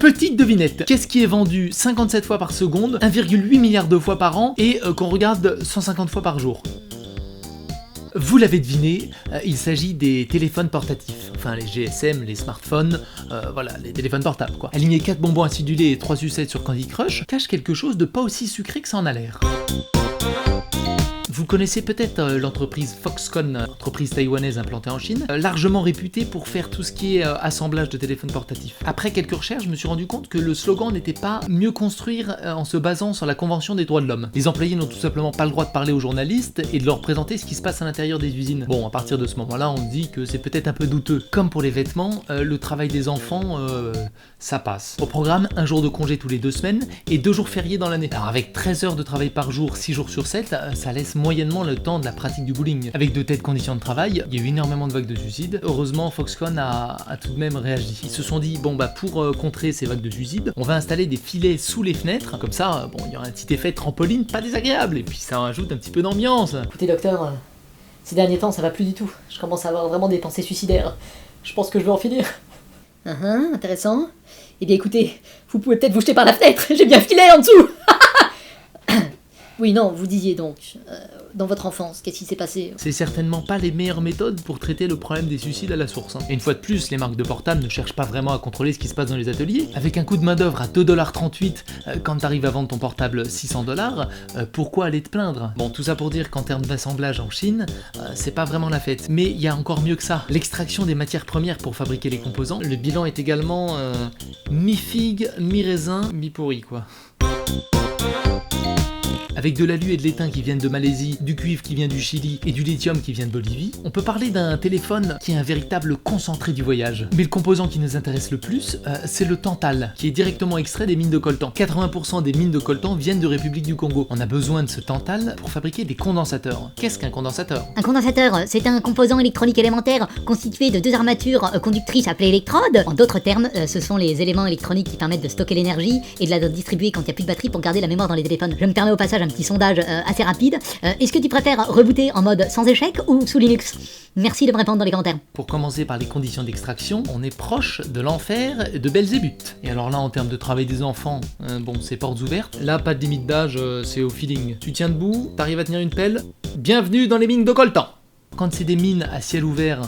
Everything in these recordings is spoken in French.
Petite devinette, qu'est-ce qui est vendu 57 fois par seconde, 1,8 milliard de fois par an et qu'on regarde 150 fois par jour? Vous l'avez deviné, il s'agit des téléphones portatifs, enfin les GSM, les smartphones, voilà, les téléphones portables quoi. Aligner 4 bonbons acidulés et 3 sucettes sur Candy Crush cache quelque chose de pas aussi sucré que ça en a l'air. Vous connaissez peut-être l'entreprise Foxconn, entreprise taïwanaise implantée en Chine, largement réputée pour faire tout ce qui est assemblage de téléphones portatifs. Après quelques recherches, je me suis rendu compte que le slogan n'était pas mieux construire en se basant sur la Convention des droits de l'homme. Les employés n'ont tout simplement pas le droit de parler aux journalistes et de leur présenter ce qui se passe à l'intérieur des usines. Bon, à partir de ce moment-là, on dit que c'est peut-être un peu douteux. Comme pour les vêtements, le travail des enfants, ça passe. Au programme, un jour de congé tous les 2 semaines et 2 jours fériés dans l'année. Alors avec 13 heures de travail par jour, 6 jours sur 7, ça laisse moyennement le temps de la pratique du bowling. Avec de telles conditions de travail, il y a eu énormément de vagues de suicides. Heureusement, Foxconn a tout de même réagi. Ils se sont dit, bon bah pour contrer ces vagues de suicides, on va installer des filets sous les fenêtres, comme ça, bon, il y aura un petit effet trampoline pas désagréable, et puis ça rajoute un petit peu d'ambiance. Écoutez docteur, ces derniers temps ça va plus du tout. Je commence à avoir vraiment des pensées suicidaires. Je pense que je vais en finir. Intéressant. Eh bien écoutez, vous pouvez peut-être vous jeter par la fenêtre, j'ai bien filé en dessous. Oui, non, vous disiez donc, dans votre enfance, qu'est-ce qui s'est passé? C'est certainement pas les meilleures méthodes pour traiter le problème des suicides à la source. Et une fois de plus, les marques de portables ne cherchent pas vraiment à contrôler ce qui se passe dans les ateliers. Avec un coût de main d'œuvre à 2,38$, quand t'arrives à vendre ton portable 600$, pourquoi aller te plaindre? Bon, tout ça pour dire qu'en termes d'assemblage en Chine, c'est pas vraiment la fête. Mais il y a encore mieux que ça. L'extraction des matières premières pour fabriquer les composants, le bilan est également mi-figue, mi-raisin, mi-pourri quoi. Avec de l'alu et de l'étain qui viennent de Malaisie, du cuivre qui vient du Chili et du lithium qui vient de Bolivie, on peut parler d'un téléphone qui est un véritable concentré du voyage. Mais le composant qui nous intéresse le plus, c'est le tantal, qui est directement extrait des mines de coltan. 80% des mines de coltan viennent de République du Congo. On a besoin de ce tantal pour fabriquer des condensateurs. Qu'est-ce qu'un condensateur? Un condensateur, c'est un composant électronique élémentaire constitué de 2 armatures conductrices appelées électrodes. En d'autres termes, ce sont les éléments électroniques qui permettent de stocker l'énergie et de la distribuer quand il n'y a plus de batterie pour garder la mémoire dans les téléphones. Je me permets au passage un petit sondage assez rapide. Est-ce que tu préfères rebooter en mode sans échec ou sous Linux? Merci de me répondre dans les commentaires. Pour commencer par les conditions d'extraction, on est proche de l'enfer de Belzébuth. Et alors là, en termes de travail des enfants, bon, c'est portes ouvertes. Là, pas de limite d'âge, c'est au feeling. Tu tiens debout, t'arrives à tenir une pelle. Bienvenue dans les mines de coltan. Quand c'est des mines à ciel ouvert,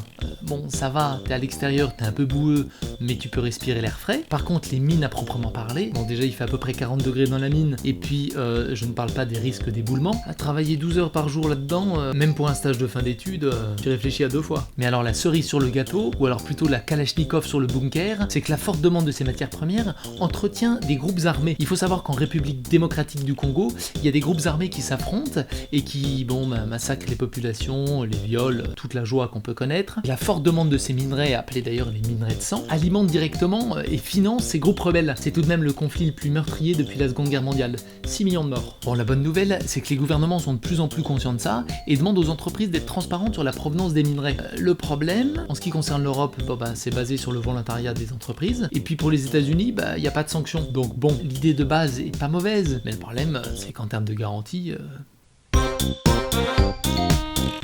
bon ça va, t'es à l'extérieur, t'es un peu boueux, mais tu peux respirer l'air frais. Par contre les mines à proprement parler, bon déjà il fait à peu près 40 degrés dans la mine, et puis je ne parle pas des risques d'éboulement. À travailler 12 heures par jour là-dedans, même pour un stage de fin d'études, tu réfléchis à 2 fois. Mais alors la cerise sur le gâteau, ou alors plutôt la kalachnikov sur le bunker, c'est que la forte demande de ces matières premières entretient des groupes armés. Il faut savoir qu'en République démocratique du Congo, il y a des groupes armés qui s'affrontent, et qui massacrent les populations, les viols, toute la joie qu'on peut connaître. Et la forte demande de ces minerais, appelés d'ailleurs les minerais de sang, alimente directement et finance ces groupes rebelles. C'est tout de même le conflit le plus meurtrier depuis la Seconde Guerre mondiale. 6 millions de morts. Bon, la bonne nouvelle, c'est que les gouvernements sont de plus en plus conscients de ça et demandent aux entreprises d'être transparentes sur la provenance des minerais. Le problème, en ce qui concerne l'Europe, c'est basé sur le volontariat des entreprises. Et puis pour les États-Unis, il n'y a pas de sanctions. Donc bon, l'idée de base est pas mauvaise, mais le problème, c'est qu'en termes de garantie...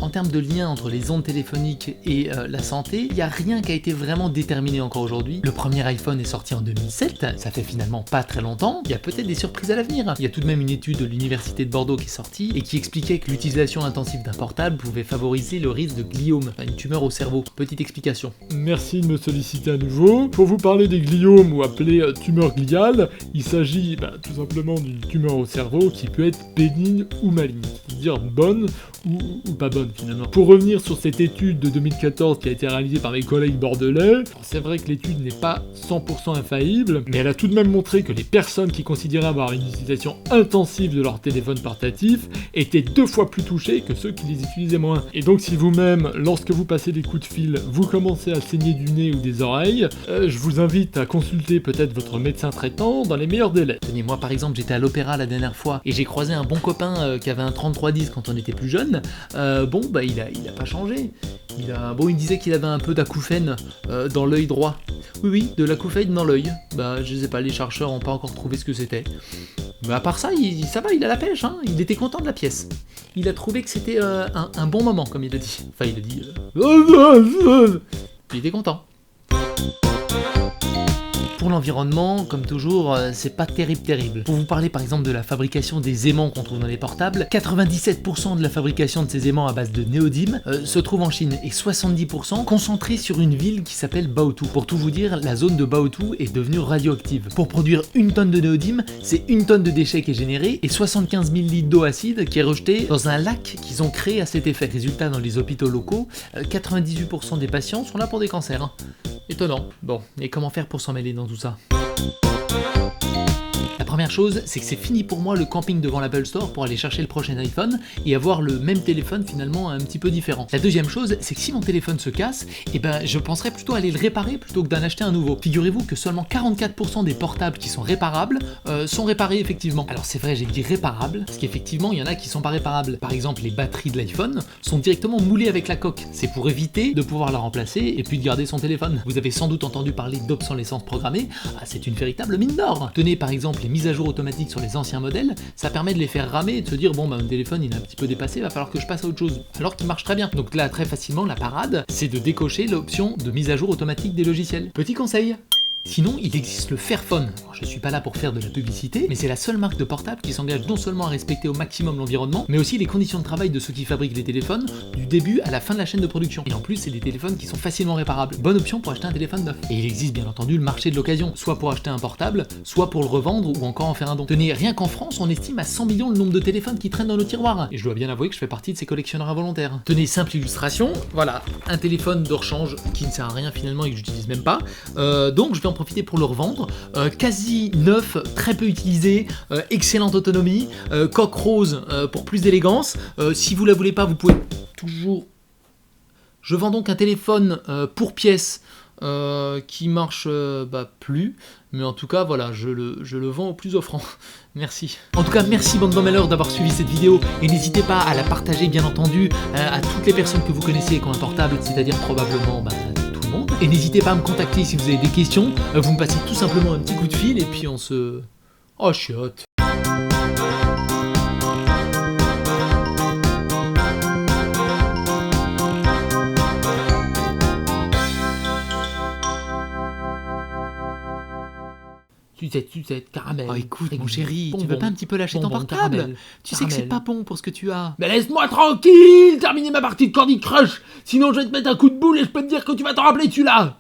En termes de lien entre les ondes téléphoniques et la santé, il n'y a rien qui a été vraiment déterminé encore aujourd'hui. Le premier iPhone est sorti en 2007, ça fait finalement pas très longtemps, il y a peut-être des surprises à l'avenir. Il y a tout de même une étude de l'université de Bordeaux qui est sortie et qui expliquait que l'utilisation intensive d'un portable pouvait favoriser le risque de gliome, une tumeur au cerveau. Petite explication. Merci de me solliciter à nouveau. Pour vous parler des gliomes ou appelés tumeurs gliales, il s'agit tout simplement d'une tumeur au cerveau qui peut être bénigne ou maligne, c'est-à-dire bonne ou pas bonne finalement. Pour revenir sur cette étude de 2014 qui a été réalisée par mes collègues bordelais, c'est vrai que l'étude n'est pas 100% infaillible, mais elle a tout de même montré que les personnes qui considéraient avoir une utilisation intensive de leur téléphone portatif étaient 2 fois plus touchées que ceux qui les utilisaient moins. Et donc si vous-même, lorsque vous passez des coups de fil, vous commencez à saigner du nez ou des oreilles, je vous invite à consulter peut-être votre médecin traitant dans les meilleurs délais. Tenez, moi par exemple j'étais à l'opéra la dernière fois et j'ai croisé un bon copain qui avait un 3310 quand on était plus jeune. Il a pas changé. Il me disait qu'il avait un peu d'acouphène dans l'œil droit. Oui, de l'acouphène dans l'œil. Je sais pas, les chercheurs ont pas encore trouvé ce que c'était. Mais à part ça, ça va, il a la pêche, hein. Il était content de la pièce. Il a trouvé que c'était un bon moment, comme il a dit. Enfin, il a dit... Il était content. pour l'environnement, comme toujours, c'est pas terrible. Pour vous parler par exemple de la fabrication des aimants qu'on trouve dans les portables, 97% de la fabrication de ces aimants à base de néodyme se trouve en Chine et 70% concentrés sur une ville qui s'appelle Baotou. Pour tout vous dire, la zone de Baotou est devenue radioactive. Pour produire 1 tonne de néodyme, c'est 1 tonne de déchets qui est générée et 75 000 litres d'eau acide qui est rejetée dans un lac qu'ils ont créé à cet effet. Résultat, dans les hôpitaux locaux, 98% des patients sont là pour des cancers. Étonnant. Bon, et comment faire pour s'en mêler dans tout ça ? La première chose, c'est que c'est fini pour moi le camping devant l'Apple Store pour aller chercher le prochain iPhone et avoir le même téléphone finalement un petit peu différent. La deuxième chose, c'est que si mon téléphone se casse, je penserais plutôt aller le réparer plutôt que d'en acheter un nouveau. Figurez-vous que seulement 44% des portables qui sont réparables sont réparés effectivement. Alors c'est vrai, j'ai dit réparables, parce qu'effectivement il y en a qui sont pas réparables. Par exemple, les batteries de l'iPhone sont directement moulées avec la coque. C'est pour éviter de pouvoir la remplacer et puis de garder son téléphone. Vous avez sans doute entendu parler d'obsolescence programmée, c'est une véritable mine d'or. Tenez par exemple les mises à jour automatiques sur les anciens modèles, ça permet de les faire ramer et de se dire bon mon téléphone il est un petit peu dépassé, va falloir que je passe à autre chose, alors qu'il marche très bien. Donc là très facilement la parade, c'est de décocher l'option de mise à jour automatique des logiciels. Petit conseil. Sinon, il existe le Fairphone. Alors, je suis pas là pour faire de la publicité, mais c'est la seule marque de portable qui s'engage non seulement à respecter au maximum l'environnement, mais aussi les conditions de travail de ceux qui fabriquent les téléphones, du début à la fin de la chaîne de production. Et en plus, c'est des téléphones qui sont facilement réparables. Bonne option pour acheter un téléphone neuf. Et il existe bien entendu le marché de l'occasion, soit pour acheter un portable, soit pour le revendre ou encore en faire un don. Tenez, rien qu'en France, on estime à 100 millions le nombre de téléphones qui traînent dans nos tiroirs. Et je dois bien avouer que je fais partie de ces collectionneurs involontaires. Tenez, simple illustration, voilà, un téléphone de rechange qui ne sert à rien finalement et que j'utilise même pas. Donc je vais en profiter pour le revendre. Quasi neuf, très peu utilisé, excellente autonomie, coque rose pour plus d'élégance. Si vous la voulez pas, vous pouvez toujours... Je vends donc un téléphone pour pièce qui marche plus, mais en tout cas voilà, je le vends au plus offrant. Merci. En tout cas, merci bande de malheurs d'avoir suivi cette vidéo et n'hésitez pas à la partager bien entendu à toutes les personnes que vous connaissez qui ont un portable, c'est-à-dire probablement tout le monde. Et n'hésitez pas à me contacter si vous avez des questions, vous me passez tout simplement un petit coup de fil et puis on se... Oh chiotte. Sucette, caramel. Oh écoute mon chéri, tu veux pas un petit peu lâcher ton portable? Caramel. Tu sais que c'est pas bon pour ce que tu as. Mais laisse-moi tranquille, terminer ma partie de Candy Crush, sinon je vais te mettre un coup de boule et je peux te dire que tu vas t'en rappeler celui-là.